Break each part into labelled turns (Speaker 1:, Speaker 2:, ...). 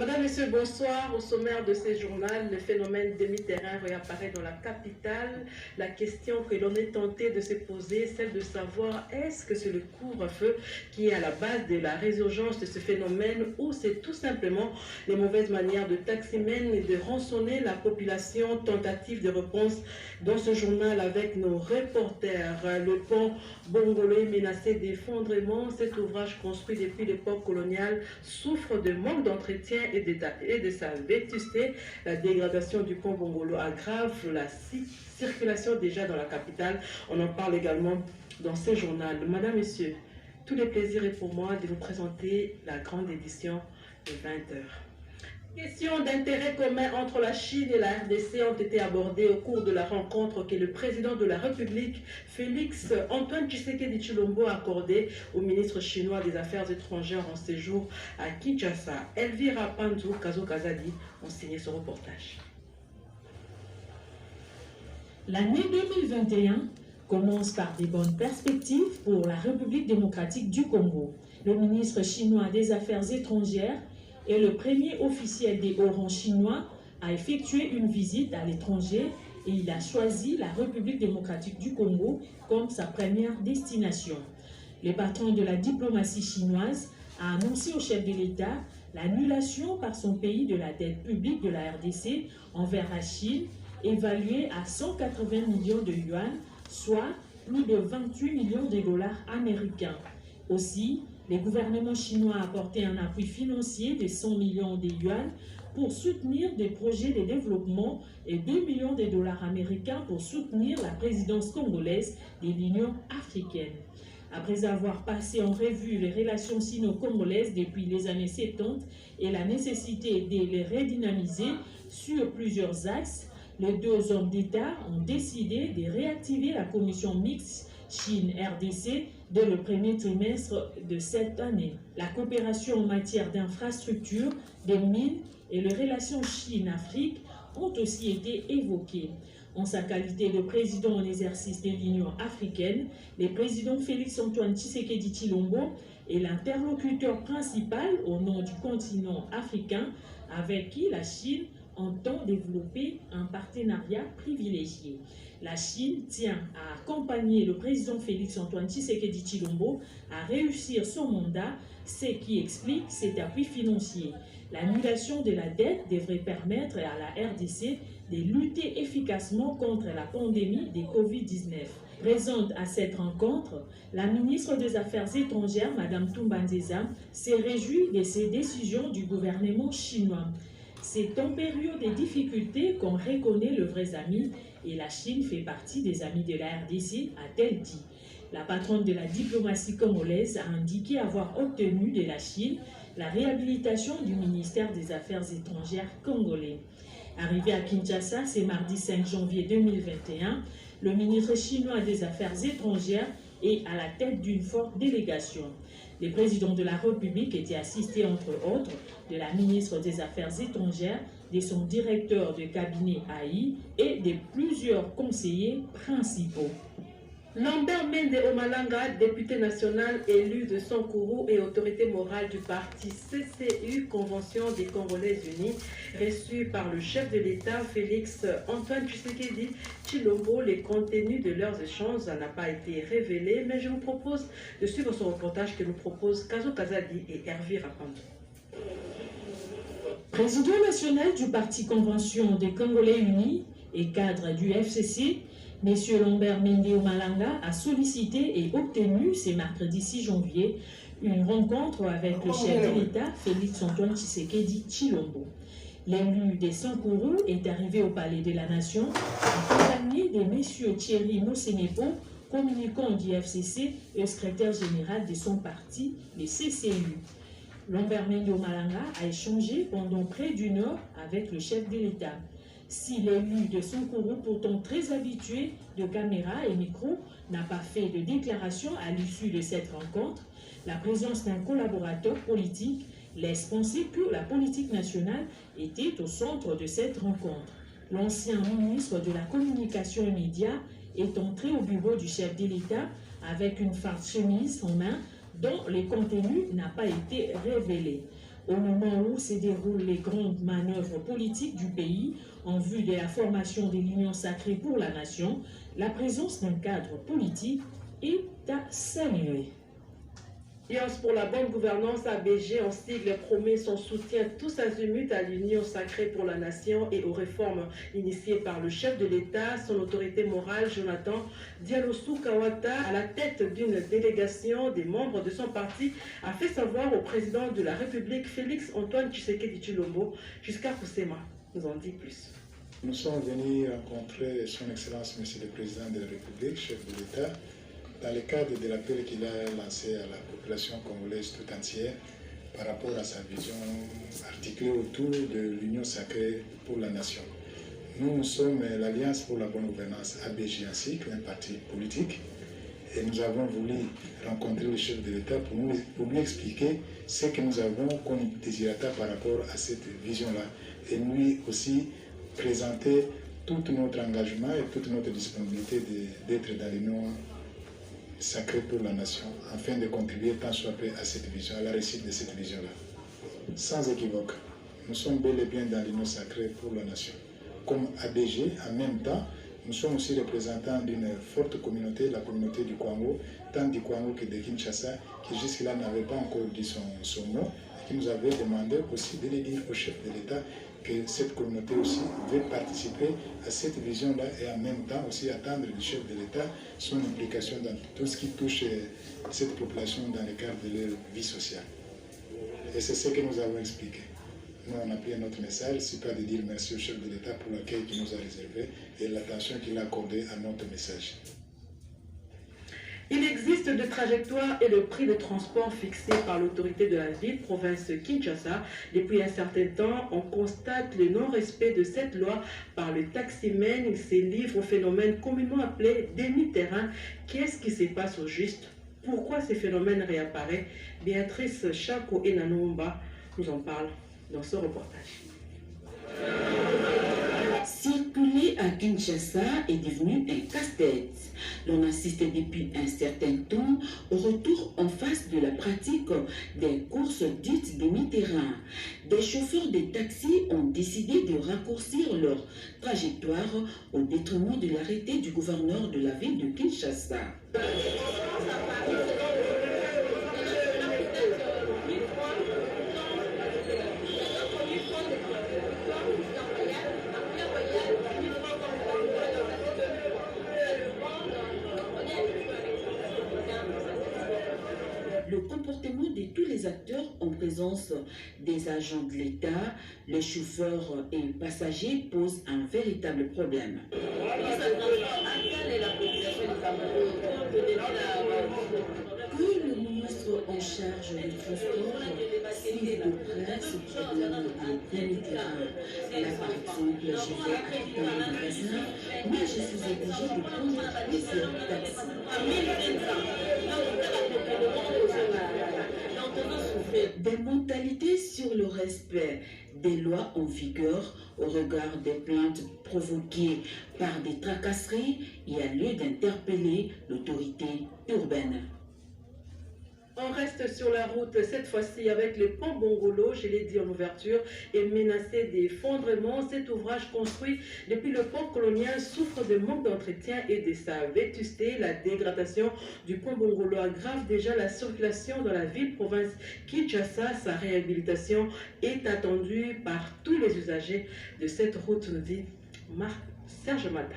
Speaker 1: Madame, Messieurs, bonsoir. Au sommaire de ce journal, le phénomène demi-terrain réapparaît dans la capitale. La question que l'on est tenté de se poser, celle de savoir est-ce que c'est le couvre-feu qui est à la base de la résurgence de ce phénomène ou c'est tout simplement les mauvaises manières de taximènes et de rançonner la population. Tentative de réponse dans ce journal avec nos reporters. Le pont Bongolo menacé d'effondrement. Cet ouvrage construit depuis l'époque coloniale souffre de manque d'entretien et de sa vétusté. La dégradation du pont Bongolo aggrave la circulation déjà dans la capitale. On en parle également dans ce journal. Madame, Messieurs, tous les plaisirs est pour moi de vous présenter la grande édition de 20h. Questions d'intérêt commun entre la Chine et la RDC ont été abordées au cours de la rencontre que le président de la République, Félix Antoine Tshisekedi Tshilombo, a accordée au ministre chinois des Affaires étrangères en séjour à Kinshasa. Elvira Panzou Kazo-Kazadi ont signé ce reportage.
Speaker 2: L'année 2021 commence par des bonnes perspectives pour la République démocratique du Congo. Le ministre chinois des Affaires étrangères et le premier officiel des hauts rangs chinois a effectué une visite à l'étranger et il a choisi la République démocratique du Congo comme sa première destination. Le patron de la diplomatie chinoise a annoncé au chef de l'État l'annulation par son pays de la dette publique de la RDC envers la Chine, évaluée à 180 millions de yuan, soit plus de 28 millions de dollars américains. Aussi, le gouvernement chinois a apporté un appui financier de 100 millions de yuan pour soutenir des projets de développement et 2 millions de dollars américains pour soutenir la présidence congolaise de l'Union africaine. Après avoir passé en revue les relations sino-congolaises depuis les années 70 et la nécessité de les redynamiser sur plusieurs axes, les deux hommes d'État ont décidé de réactiver la commission mixte Chine-RDC dès le premier trimestre de cette année. La coopération en matière d'infrastructures, des mines et les relations Chine-Afrique ont aussi été évoquées. En sa qualité de président en exercice de l'Union africaine, le président Félix Antoine Tshisekedi Tshilombo est l'interlocuteur principal au nom du continent africain avec qui la Chine entend développer un partenariat privilégié. La Chine tient à accompagner le président Félix Antoine Tshisekedi Tshilombo à réussir son mandat, ce qui explique cet appui financier. L'annulation de la dette devrait permettre à la RDC de lutter efficacement contre la pandémie de Covid-19. Présente à cette rencontre, la ministre des Affaires étrangères, Mme Toumba Nzeza, s'est réjouie de ces décisions du gouvernement chinois. C'est en période de difficultés qu'on reconnaît le vrai ami et la Chine fait partie des amis de la RDC, a-t-elle dit. La patronne de la diplomatie congolaise a indiqué avoir obtenu de la Chine la réhabilitation du ministère des Affaires étrangères congolais. Arrivé à Kinshasa, c'est mardi 5 janvier 2021, le ministre chinois des Affaires étrangères est à la tête d'une forte délégation. Le président de la République était assisté, entre autres, de la ministre des Affaires étrangères, de son directeur de cabinet AI et de plusieurs conseillers principaux.
Speaker 1: Lambert Mende Omalanga, député national élu de Sankourou et autorité morale du parti CCU, Convention des Congolais Unis, reçu par le chef de l'État Félix Antoine Tshisekedi Tshilombo. Les contenus de leurs échanges n'a pas été révélé, mais je vous propose de suivre ce reportage que nous proposent Kazo-Kazadi et Hervé Rapandou.
Speaker 2: Président national du parti Convention des Congolais Unis et cadre du FCC, M. Lambert Mende Omalanga a sollicité et obtenu, ce mercredi 6 janvier, une rencontre avec le chef de l'État, Félix Antoine Tshisekedi Tshilombo. L'élu des Sankourou est arrivé au Palais de la Nation, accompagné de M. Thierry Mosenepo, communicant du FCC et secrétaire général de son parti, le CCU. Lambert Mende Omalanga a échangé pendant près d'une heure avec le chef de l'État. Si l'élu de Sankourou, pourtant très habitué de caméras et micros, n'a pas fait de déclaration à l'issue de cette rencontre, la présence d'un collaborateur politique laisse penser que la politique nationale était au centre de cette rencontre. L'ancien ministre de la Communication et Médias est entré au bureau du chef de l'État avec une farce chemise en main dont le contenu n'a pas été révélé. Au moment où se déroulent les grandes manœuvres politiques du pays en vue de la formation de l'Union sacrée pour la nation, la présence d'un cadre politique est à saluer.
Speaker 1: Alliance pour la bonne gouvernance ABG en sigle promet son soutien tous azimuts à l'Union sacrée pour la nation et aux réformes initiées par le chef de l'État, son autorité morale Jonathan Dialossou Kawata, à la tête d'une délégation des membres de son parti, a fait savoir au président de la République Félix Antoine Tshisekedi Tshilombo. Jusqu'à Koussema nous en dit plus.
Speaker 3: Nous sommes venus rencontrer son Excellence Monsieur le Président de la République, chef de l'État, dans le cadre de l'appel qu'il a lancé à la population congolaise tout entière par rapport à sa vision articulée autour de l'Union sacrée pour la nation. Nous sommes l'Alliance pour la bonne gouvernance ABG ainsi qu'un parti politique et nous avons voulu rencontrer le chef de l'État pour lui expliquer ce que nous avons comme désirata par rapport à cette vision-là et lui aussi présenter tout notre engagement et toute notre disponibilité d'être dans l'Union sacré pour la nation, afin de contribuer tant soit peu à cette vision, à la réussite de cette vision-là. Sans équivoque, nous sommes bel et bien dans l'union sacrée pour la nation. Comme ABG, en même temps, nous sommes aussi représentants d'une forte communauté, la communauté du Kwango, tant du Kwango que de Kinshasa, qui jusque-là n'avait pas encore dit son mot, et qui nous avait demandé aussi de le dire au chef de l'État que cette communauté aussi veut participer à cette vision-là et en même temps aussi attendre du chef de l'État son implication dans tout ce qui touche cette population dans le cadre de leur vie sociale. Et c'est ce que nous avons expliqué. Nous, on a pris notre message, c'est pas de dire merci au chef de l'État pour l'accueil qu'il nous a réservé et l'attention qu'il a accordée à notre message.
Speaker 1: Il existe des trajectoires et de prix de transport fixés par l'autorité de la ville, province Kinshasa. Depuis un certain temps, on constate le non-respect de cette loi par le taximen. Il se livre au phénomène communément appelé demi-terrain. Qu'est-ce qui se passe au juste? Pourquoi ce phénomène réapparaît? Béatrice Chako Enanomba nous en parle dans ce reportage.
Speaker 4: Circuler à Kinshasa est devenu un casse-tête. L'on assiste depuis un certain temps au retour en face de la pratique des courses dites demi-terrain. Des chauffeurs de taxis ont décidé de raccourcir leur trajectoire au détriment de l'arrêté du gouverneur de la ville de Kinshasa. Le comportement de tous les acteurs en présence des agents de l'État, les chauffeurs et passagers pose un véritable problème. Que le ministre en charge du transport suive de près ce problème de demi-terrain. Là, par exemple, je vais acheter un magasin, mais je suis obligé de prendre plusieurs taxis. Des mentalités sur le respect des lois en vigueur au regard des plaintes provoquées par des tracasseries, il y a lieu d'interpeller l'autorité urbaine.
Speaker 1: On reste sur la route, cette fois-ci avec le pont Bongolo, je l'ai dit en ouverture, est menacé d'effondrement. Cet ouvrage construit depuis le pont colonial souffre de manque d'entretien et de sa vétusté. La dégradation du pont Bongolo aggrave déjà la circulation dans la ville-province Kinshasa. Sa réhabilitation est attendue par tous les usagers de cette route, nous dit Serge Mata.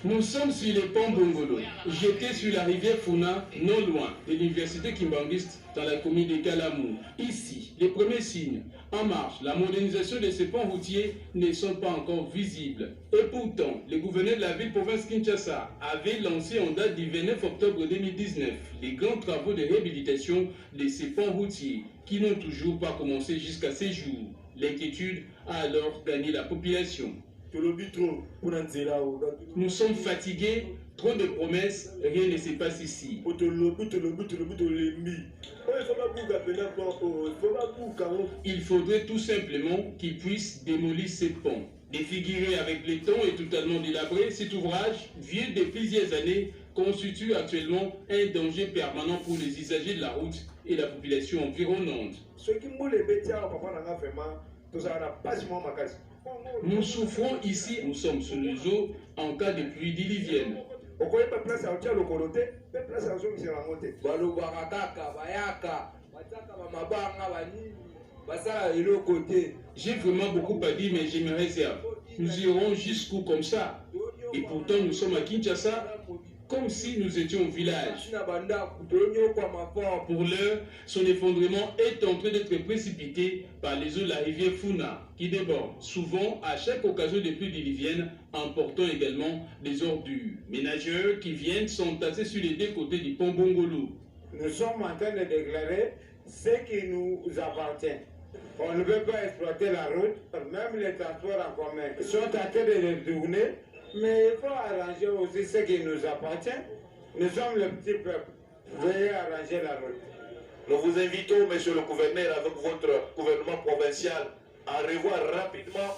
Speaker 5: Nous sommes sur le pont Bongolo, jeté sur la rivière Funa, non loin de l'université Kimbanguiste dans la commune de Kalamou. Ici, les premiers signes en marche, la modernisation de ces ponts routiers ne sont pas encore visibles. Et pourtant, le gouverneur de la ville-province Kinshasa avait lancé en date du 29 octobre 2019 les grands travaux de réhabilitation de ces ponts routiers qui n'ont toujours pas commencé jusqu'à ces jours. L'inquiétude a alors gagné la population. Nous sommes fatigués, trop de promesses, rien ne se passe ici. Il faudrait tout simplement qu'ils puissent démolir ces ponts. Défiguré avec les temps et totalement délabré, cet ouvrage, vieux de plusieurs années, constitue actuellement un danger permanent pour les usagers de la route et la population environnante. Nous souffrons ici, nous sommes sous nos eaux en cas de pluie diluvienne. J'ai vraiment beaucoup à dire, mais je me réserve. Nous irons jusqu'où comme ça? Et pourtant, nous sommes à Kinshasa, comme si nous étions au village. Pour l'heure, son effondrement est en train d'être précipité par les eaux de la rivière Funa, qui déborde souvent à chaque occasion des pluies diluviennes, emportant également des ordures ménagères qui viennent s'entasser sur les deux côtés du pont Bongolo.
Speaker 6: Nous sommes en train de déclarer ce qui nous appartient. On ne veut pas exploiter la route, même les transports en commun sont en train de les tourner, mais il faut arranger aussi ce qui nous appartient. Nous sommes le petit peuple. Veuillez arranger la route.
Speaker 7: Nous vous invitons, monsieur le gouverneur, avec votre gouvernement provincial, à revoir rapidement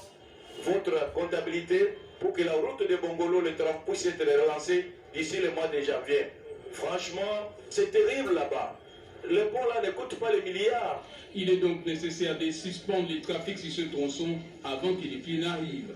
Speaker 7: votre comptabilité pour que la route de Bongolo, le train puisse être relancée d'ici le mois de janvier. Franchement, c'est terrible là-bas. Le pont là ne coûte pas les milliards.
Speaker 5: Il est donc nécessaire de suspendre les trafics sur ce tronçon avant que les pluies n'arrivent.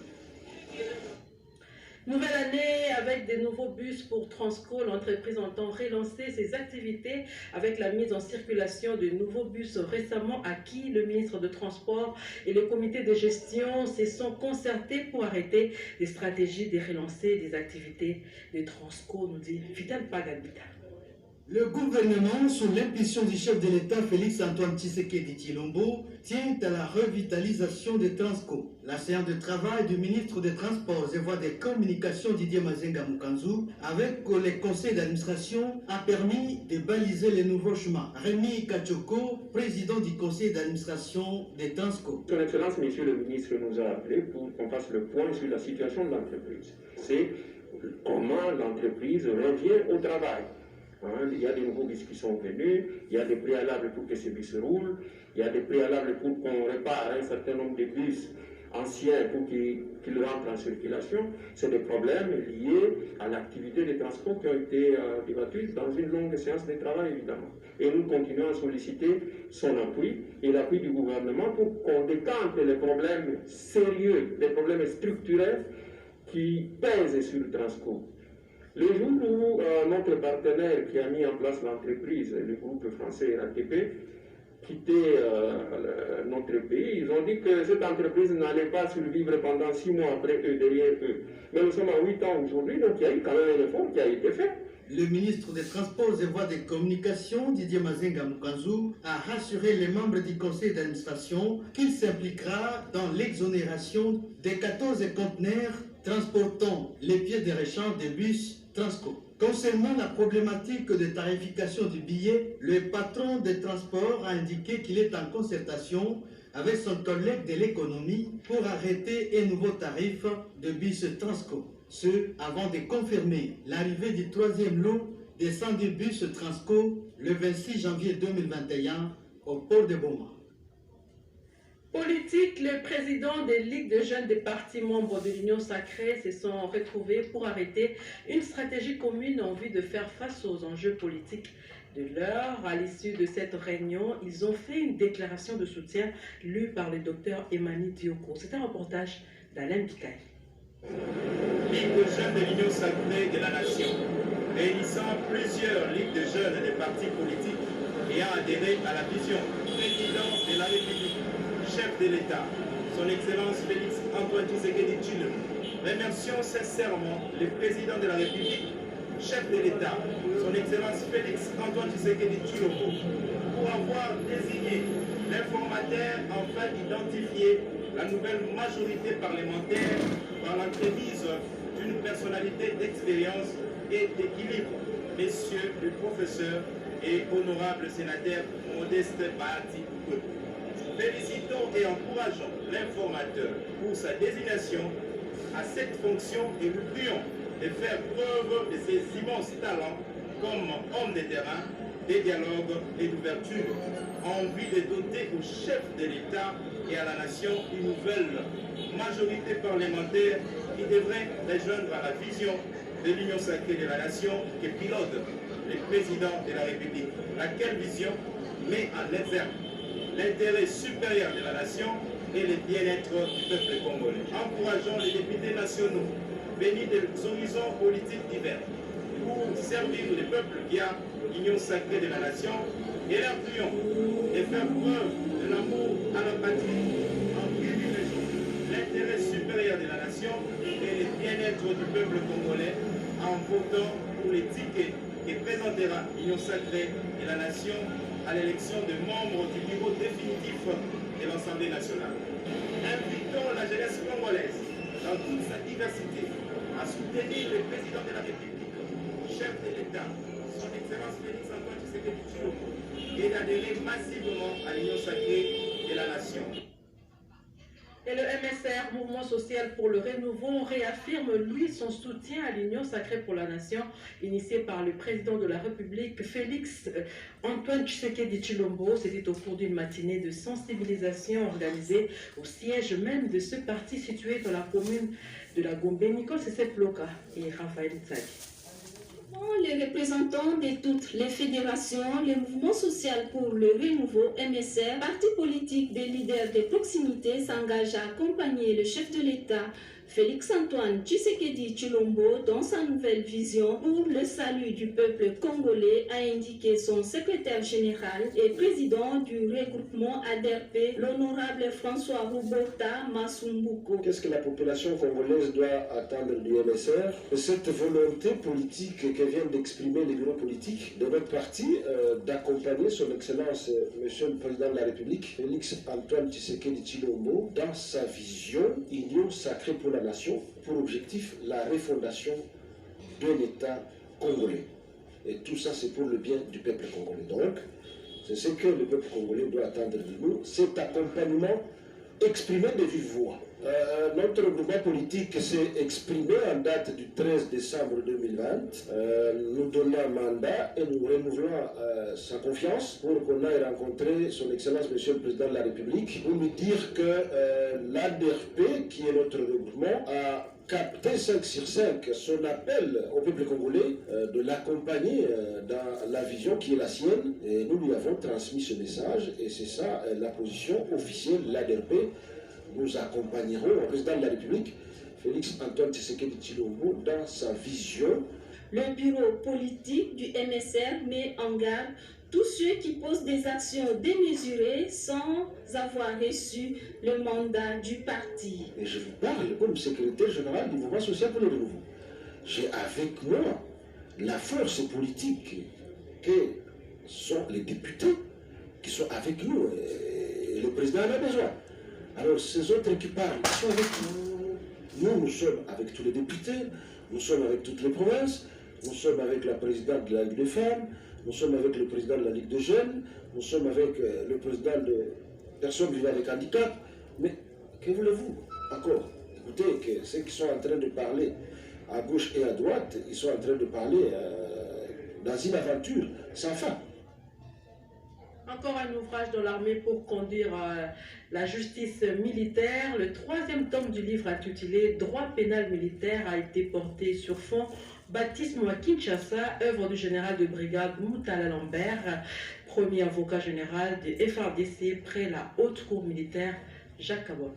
Speaker 1: Nouvelle année avec des nouveaux bus pour Transco. L'entreprise entend relancer ses activités avec la mise en circulation de nouveaux bus récemment acquis. Le ministre de Transport et le comité de gestion se sont concertés pour arrêter des stratégies de relancer des activités de Transco, nous dit Vital Pagabita.
Speaker 8: Le gouvernement, sous l'impulsion du chef de l'État Félix-Antoine Tshisekedi Tshilombo, tient à la revitalisation de Transco. La séance de travail du ministre des Transports et Voies de Communication Didier Mazenga Mukanzu avec les conseils d'administration a permis de baliser les nouveaux chemins. Rémi Kachoko, président du conseil d'administration de Transco.
Speaker 9: Son Excellence, Monsieur le ministre, nous a appelé pour qu'on fasse le point sur la situation de l'entreprise. C'est comment l'entreprise revient au travail. Il y a des nouveaux bus qui sont venus, il y a des préalables pour que ces bus roulent, il y a des préalables pour qu'on répare un certain nombre de bus anciens pour qu'ils rentrent en circulation. C'est des problèmes liés à l'activité des transports qui ont été débattus dans une longue séance de travail, évidemment. Et nous continuons à solliciter son appui et l'appui du gouvernement pour qu'on décante les problèmes sérieux, les problèmes structurels qui pèsent sur le transport. Le jour où notre partenaire qui a mis en place l'entreprise, le groupe français RATP, quittait notre pays, ils ont dit que cette entreprise n'allait pas survivre pendant 6 mois après eux, derrière eux. Mais nous sommes à 8 ans aujourd'hui, donc il y a eu quand même un effort qui a été fait.
Speaker 8: Le ministre des Transports et Voies de Communication, Didier Mazenga Mukanzu, a rassuré les membres du conseil d'administration qu'il s'impliquera dans l'exonération des 14 conteneurs transportant les pièces de rechange des bus Transco. Concernant la problématique de tarification du billet, le patron des transports a indiqué qu'il est en concertation avec son collègue de l'économie pour arrêter un nouveau tarif de bus Transco. Ce, avant de confirmer l'arrivée du 3e lot des 110 bus Transco le 26 janvier 2021 au port de Boma.
Speaker 1: Politique, les présidents des ligues de jeunes des partis membres de l'Union sacrée se sont retrouvés pour arrêter une stratégie commune en vue de faire face aux enjeux politiques de l'heure. À l'issue de cette réunion, ils ont fait une déclaration de soutien lue par le docteur Emmanuel Dioko. C'est un reportage d'Alain Pikaï.
Speaker 10: Ligue de jeunes de l'Union sacrée de la nation, réunissant plusieurs ligues de jeunes des partis politiques ayant adhéré à la vision du président de la République, chef de l'État, son Excellence Félix-Antoine Tshisekedi Tshilombo. Remercions sincèrement le président de la République, chef de l'État, son Excellence Félix-Antoine Tshisekedi Tshilombo, pour avoir désigné l'informateur afin d'identifier la nouvelle majorité parlementaire par l'entremise d'une personnalité d'expérience et d'équilibre, messieurs le professeur et honorable sénateur Modeste Bahati. Félicitons et encourageons l'informateur pour sa désignation à cette fonction et nous prions de faire preuve de ses immenses talents comme homme de terrain, de dialogue et d'ouverture, en vue de doter au chef de l'État et à la nation une nouvelle majorité parlementaire qui devrait rejoindre à la vision de l'Union sacrée de la nation que pilote le président de la République. Laquelle vision? met en exergue l'intérêt supérieur de la nation et le bien-être du peuple congolais. Encourageons les députés nationaux venus des horizons politiques divers pour servir le peuple qui a l'union sacrée de la nation et leur prions de faire preuve de l'amour à la patrie en privilégiant l'intérêt supérieur de la nation et le bien-être du peuple congolais en votant pour les tickets qui présentera l'union sacrée de la nation à l'élection de membres du bureau définitif de l'Assemblée nationale. Invitons la jeunesse congolaise dans toute sa diversité à soutenir le président de la République, chef de l'État, son Excellence Félix Antoine Tshisekedi Tshilombo, et d'adhérer massivement à l'union sacrée de la nation.
Speaker 1: Et le MSR, Mouvement social pour le renouveau, réaffirme, lui, son soutien à l'Union sacrée pour la nation, initiée par le président de la République, Félix Antoine Tshisekedi Tshilombo. C'était au cours d'une matinée de sensibilisation organisée au siège même de ce parti situé dans la commune de la Gombe. Nicole Seseploka et Raphaël Tsaki.
Speaker 11: Les représentants de toutes les fédérations, le mouvement social pour le renouveau MSR, parti politique des leaders de proximité s'engagent à accompagner le chef de l'État, Félix Antoine Tshisekedi Tshilombo, dans sa nouvelle vision pour le salut du peuple congolais, a indiqué son secrétaire général et président du regroupement ADRP, l'honorable François Roberta Masumbuko.
Speaker 12: Qu'est-ce que la population congolaise doit attendre du MSR? Cette volonté politique que vient d'exprimer les bureaux politiques de notre parti d'accompagner son Excellence, Monsieur le Président de la République, Félix Antoine Tshisekedi Tshilombo, dans sa vision Union sacrée pour la nation, pour objectif la refondation de l'État congolais. Et tout ça, c'est pour le bien du peuple congolais. Donc, c'est ce que le peuple congolais doit attendre de nous, cet accompagnement exprimé de vive voix. Notre groupement politique s'est exprimé en date du 13 décembre 2020, nous donnant mandat et nous renouvelons sa confiance pour qu'on aille rencontrer son Excellence Monsieur le Président de la République pour lui dire que l'ADRP, qui est notre regroupement, a capté 5 sur 5 son appel au peuple congolais de l'accompagner dans la vision qui est la sienne, et nous lui avons transmis ce message et c'est ça la position officielle de l'ADRP. Nous accompagnerons le président de la République, Félix Antoine Tshisekedi Tshilombo, dans sa vision.
Speaker 11: Le bureau politique du MSR met en garde tous ceux qui posent des actions démesurées sans avoir reçu le mandat du parti.
Speaker 12: Et je vous parle comme secrétaire général du mouvement social pour le renouveau. J'ai avec moi la force politique que sont les députés qui sont avec nous. Et le président en a besoin. Alors, ces autres qui parlent, ils sont avec nous. Nous sommes avec tous les députés, nous sommes avec toutes les provinces, nous sommes avec la présidente de la Ligue des femmes, nous sommes avec le président de la Ligue des jeunes, nous sommes avec le président de personnes vivant avec handicap. Mais que voulez-vous encore? Écoutez, que ceux qui sont en train de parler à gauche et à droite, ils sont en train de parler dans une aventure sans fin.
Speaker 1: Encore un ouvrage dans l'armée pour conduire la justice militaire. Le 3e tome du livre intitulé « Droit pénal militaire » a été porté sur fond baptisme à Kinshasa, œuvre du général de brigade Moutala Lambert, premier avocat général de FRDC près la haute cour militaire Jacques Kabop.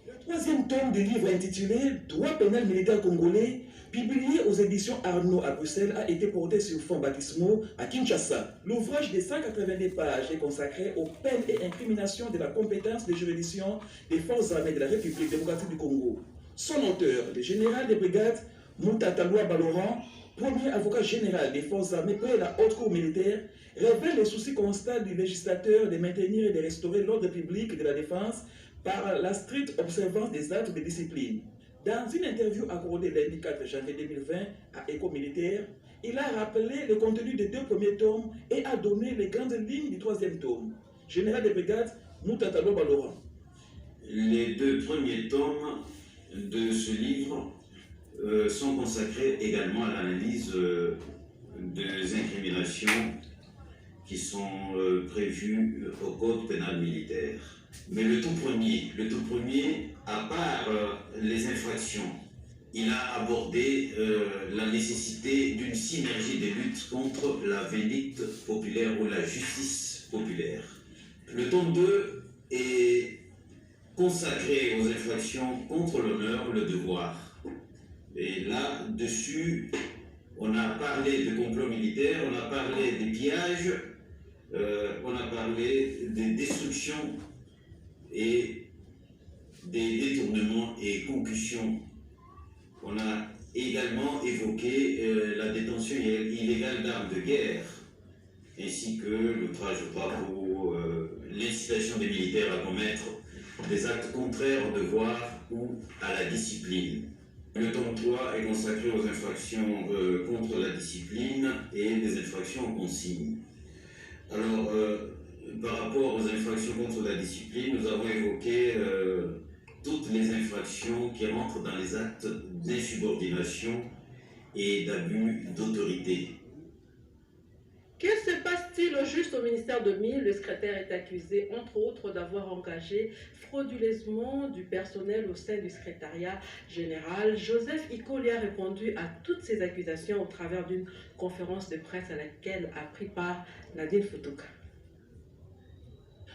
Speaker 13: Le 3e tome du livre intitulé « Droit pénal militaire congolais » publié aux éditions Arnaud à Bruxelles, a été porté sur fond baptismaux à Kinshasa. L'ouvrage de 182 pages est consacré aux peines et incriminations de la compétence de juridiction des forces armées de la République démocratique du Congo. Son auteur, le général de brigade Moutatalwa Baloran, premier avocat général des forces armées près la haute cour militaire, révèle les soucis constants du législateur de maintenir et de restaurer l'ordre public de la défense par la stricte observance des actes de discipline. Dans une interview accordée lundi 4 janvier 2020 à Éco Militaire, il a rappelé le contenu des 2 premiers tomes et a donné les grandes lignes du 3e tome. Général de brigade Moutatalwa Baloran.
Speaker 14: Les 2 premiers tomes de ce livre sont consacrés également à l'analyse des incriminations qui sont prévues au Code pénal militaire. Mais le tout premier, à part les infractions, il a abordé la nécessité d'une synergie de lutte contre la vindicte populaire ou la justice populaire. Le tome 2 est consacré aux infractions contre l'honneur, le devoir. Et là-dessus, on a parlé de complot militaire, on a parlé des pillages, on a parlé des destructions et des détournements et concussions. On a également évoqué la détention illégale d'armes de guerre, ainsi que l'outrage au drapeau, l'incitation des militaires à commettre des actes contraires au devoir ou à la discipline. Le tome 3 est consacré aux infractions contre la discipline et des infractions en consigne. Alors, par rapport aux infractions contre la discipline, nous avons évoqué toutes les infractions qui rentrent dans les actes d'insubordination et d'abus d'autorité.
Speaker 1: Que se passe-t-il au juste au ministère de Mines? Le secrétaire est accusé, entre autres, d'avoir engagé frauduleusement du personnel au sein du secrétariat général. Joseph Ikoli a répondu à toutes ces accusations au travers d'une conférence de presse à laquelle a pris part Nadine Futuka.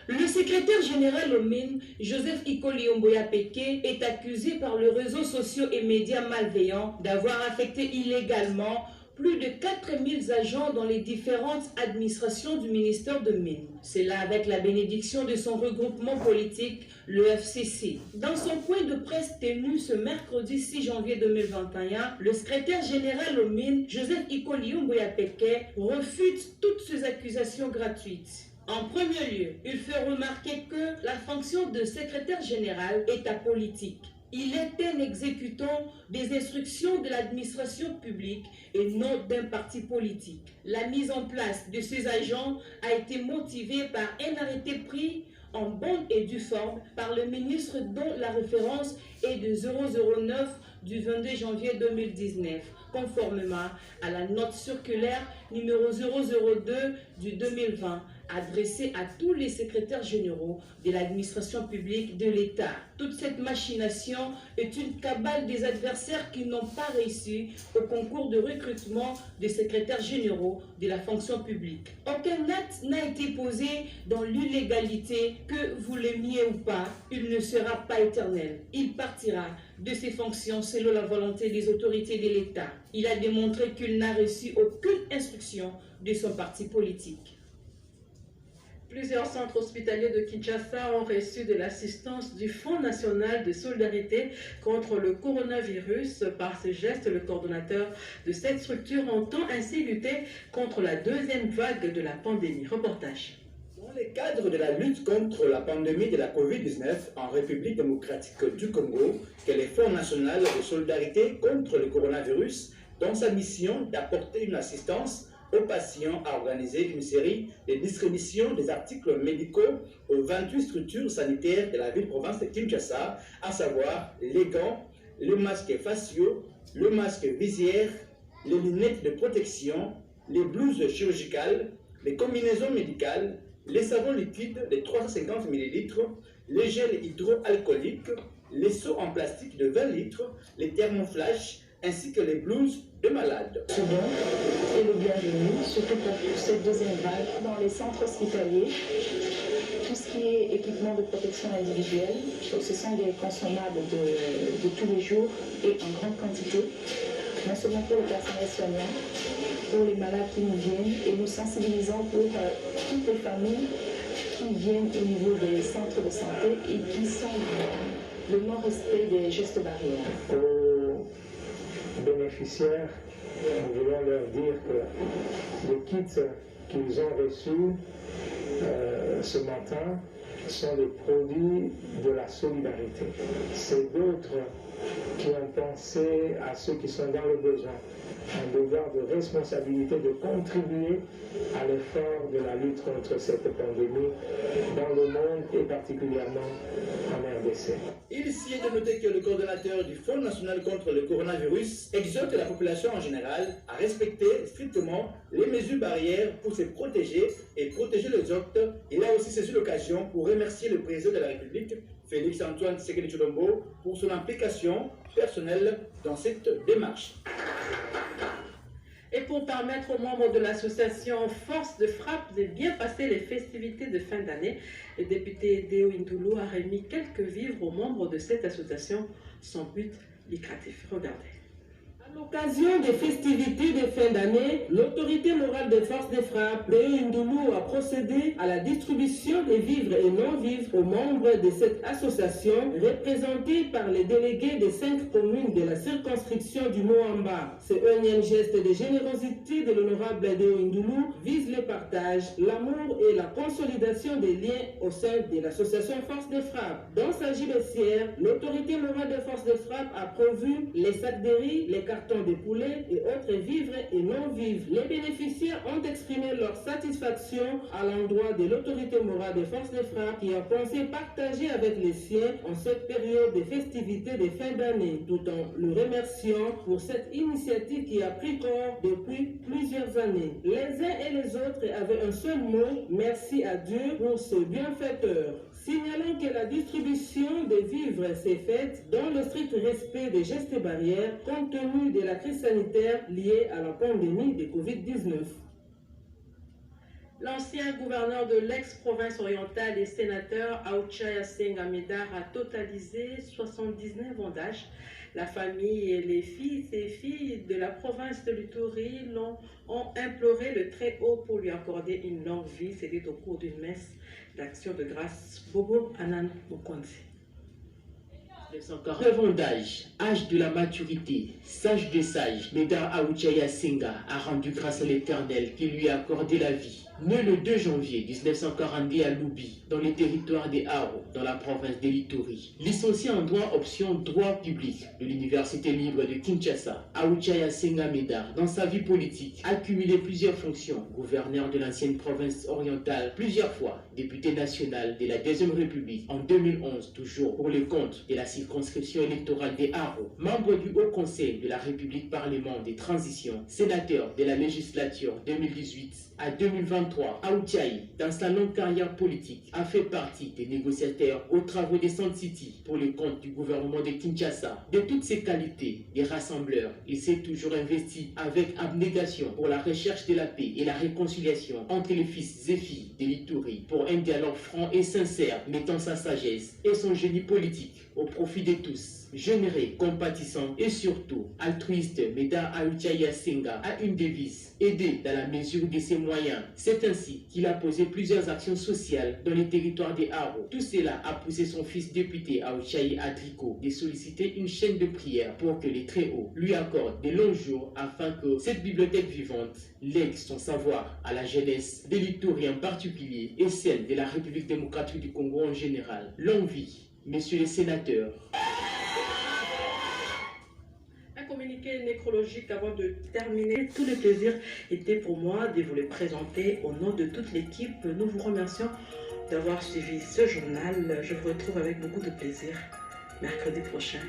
Speaker 15: Le secrétaire général aux mines, Joseph Ikoli Omboya Peke, est accusé par les réseaux sociaux et médias malveillants d'avoir affecté illégalement plus de 4000 agents dans les différentes administrations du ministère de Mines. C'est là avec la bénédiction de son regroupement politique, le FCC. Dans son point de presse tenu ce mercredi 6 janvier 2021, le secrétaire général aux Mines, Joseph Ikoli Omboya Peke, refute toutes ces accusations gratuites. En premier lieu, il fait remarquer que la fonction de secrétaire général est apolitique. Il est un exécutant des instructions de l'administration publique et non d'un parti politique. La mise en place de ces agents a été motivée par un arrêté pris en bonne et due forme par le ministre dont la référence est de 009 du 22 janvier 2019, conformément à la note circulaire numéro 002 du 2020, adressée à tous les secrétaires généraux de l'administration publique de l'État. Toute cette machination est une cabale des adversaires qui n'ont pas réussi au concours de recrutement des secrétaires généraux de la fonction publique. Aucun acte n'a été posé dans l'illégalité, que vous l'aimiez ou pas, il ne sera pas éternel. Il partira de ses fonctions selon la volonté des autorités de l'État. Il a démontré qu'il n'a reçu aucune instruction de son parti politique.
Speaker 1: Plusieurs centres hospitaliers de Kinshasa ont reçu de l'assistance du Fonds national de solidarité contre le coronavirus. Par ce geste, le coordonnateur de cette structure entend ainsi lutter contre la deuxième vague de la pandémie. Reportage.
Speaker 16: Dans le cadre de la lutte contre la pandémie de la COVID-19 en République démocratique du Congo, que le Fonds national de solidarité contre le coronavirus, dans sa mission d'apporter une assistance aux patients, a organisé une série de distributions des articles médicaux aux 28 structures sanitaires de la ville-province de Kinshasa, à savoir les gants, le masque faciaux, le masque visière, les lunettes de protection, les blouses chirurgicales, les combinaisons médicales, les savons liquides de 350 ml, les gels hydroalcooliques, les seaux en plastique de 20 litres, les thermoflash, ainsi que les blouses de malades.
Speaker 17: Ce don est le bienvenu, surtout pour cette deuxième vague, dans les centres hospitaliers. Tout ce qui est équipement de protection individuelle, ce sont des consommables de tous les jours et en grande quantité, non seulement pour le personnel soignant, pour les malades qui nous viennent, et nous sensibilisons pour toutes les familles qui viennent au niveau des centres de santé et qui sont le non-respect des gestes barrières.
Speaker 18: Bénéficiaires, nous voulons leur dire que les kits qu'ils ont reçus ce matin sont des produits de la solidarité. C'est d'autres qui ont pensé à ceux qui sont dans le besoin, un devoir de responsabilité de contribuer à l'effort de la lutte contre cette pandémie dans le monde et particulièrement en RDC.
Speaker 16: Il s'y est de noter que le coordonnateur du Fonds national contre le coronavirus exhorte la population en général à respecter strictement les mesures barrières pour se protéger et protéger les autres. Il a aussi saisi l'occasion pour remercier le président de la République, Félix-Antoine Tshisekedi Tshilombo, pour son implication personnelle dans cette démarche.
Speaker 1: Et pour permettre aux membres de l'association Force de Frappe de bien passer les festivités de fin d'année, le député Deo Ndoulou a remis quelques vivres aux membres de cette association sans but lucratif. Regardez.
Speaker 19: À l'occasion des festivités de fin d'année, l'autorité morale des forces de frappe, Deo Ndoulou, a procédé à la distribution des vivres et non-vivres aux membres de cette association, représentée par les délégués des 5 communes de la circonscription du Moamba. Ce énième geste de générosité de l'honorable Deo Ndoulou vise le partage, l'amour et la consolidation des liens au sein de l'association Force de frappe. Dans sa gibecière, l'autorité morale des forces de frappe a prévu les sacs de riz, les cartons de poulet et autres vivres et non-vivres. Les bénéficiaires ont exprimé leur satisfaction à l'endroit de l'autorité morale des forces de frappe qui a pensé partager avec les siens en cette période de festivités de fin d'année, tout en le remerciant pour cette initiative qui a pris corps depuis plusieurs années. Les uns et les autres avaient un seul mot: merci à Dieu pour ce bienfaiteur. Signalant que la distribution des vivres s'est faite dans le strict respect des gestes barrières compte tenu de la crise sanitaire liée à la pandémie de Covid-19.
Speaker 1: L'ancien gouverneur de l'ex-province orientale et sénateur Aouchaya Senga Medar a totalisé 79 ans d'âge. La famille et les fils et filles de la province de l'Ituri ont imploré le Très-Haut pour lui accorder une longue vie. C'était au cours d'une messe d'action de grâce. Bobo Anan Mokonzi.
Speaker 20: 909 ans d'âge, âge de la maturité, sage des sages, Medar Aouchaya Senga a rendu grâce à l'Éternel qui lui a accordé la vie. Né le 2 janvier 1942 à Loubi, dans les territoires des Haro, dans la province de l'Ituri. Licencié en droit option droit public de l'Université libre de Kinshasa, Aouchaya Senga Medar, dans sa vie politique, a cumulé plusieurs fonctions. Gouverneur de l'ancienne province orientale, plusieurs fois député national de la Deuxième République, en 2011, toujours pour le compte de la circonscription électorale des Haro, membre du Haut Conseil de la République Parlement des Transitions, sénateur de la législature 2018 à 2023, Aouchaya, dans sa longue carrière politique, a fait partie des négociateurs aux travaux des Sun City pour le compte du gouvernement de Kinshasa. De toutes ses qualités, des rassembleurs, il s'est toujours investi avec abnégation pour la recherche de la paix et la réconciliation entre les fils et filles de l'Ituri pour un dialogue franc et sincère, mettant sa sagesse et son génie politique au profit de tous. Généreux, compatissant et surtout altruiste, Medar Aouchaya Senga a une devise: aider dans la mesure de ses moyens. C'est ainsi qu'il a posé plusieurs actions sociales dans les territoires des Haro. Tout cela a poussé son fils député Aouchaya Adriko de solliciter une chaîne de prière pour que les Très-Hauts lui accordent de longs jours afin que cette bibliothèque vivante lègue son savoir à la jeunesse de l'Ituri en particulier et celle de la République démocratique du Congo en général. Longue vie, messieurs les sénateurs.
Speaker 1: Un communiqué nécrologique avant de terminer. Tout le plaisir était pour moi de vous le présenter au nom de toute l'équipe. Nous vous remercions d'avoir suivi ce journal. Je vous retrouve avec beaucoup de plaisir mercredi prochain.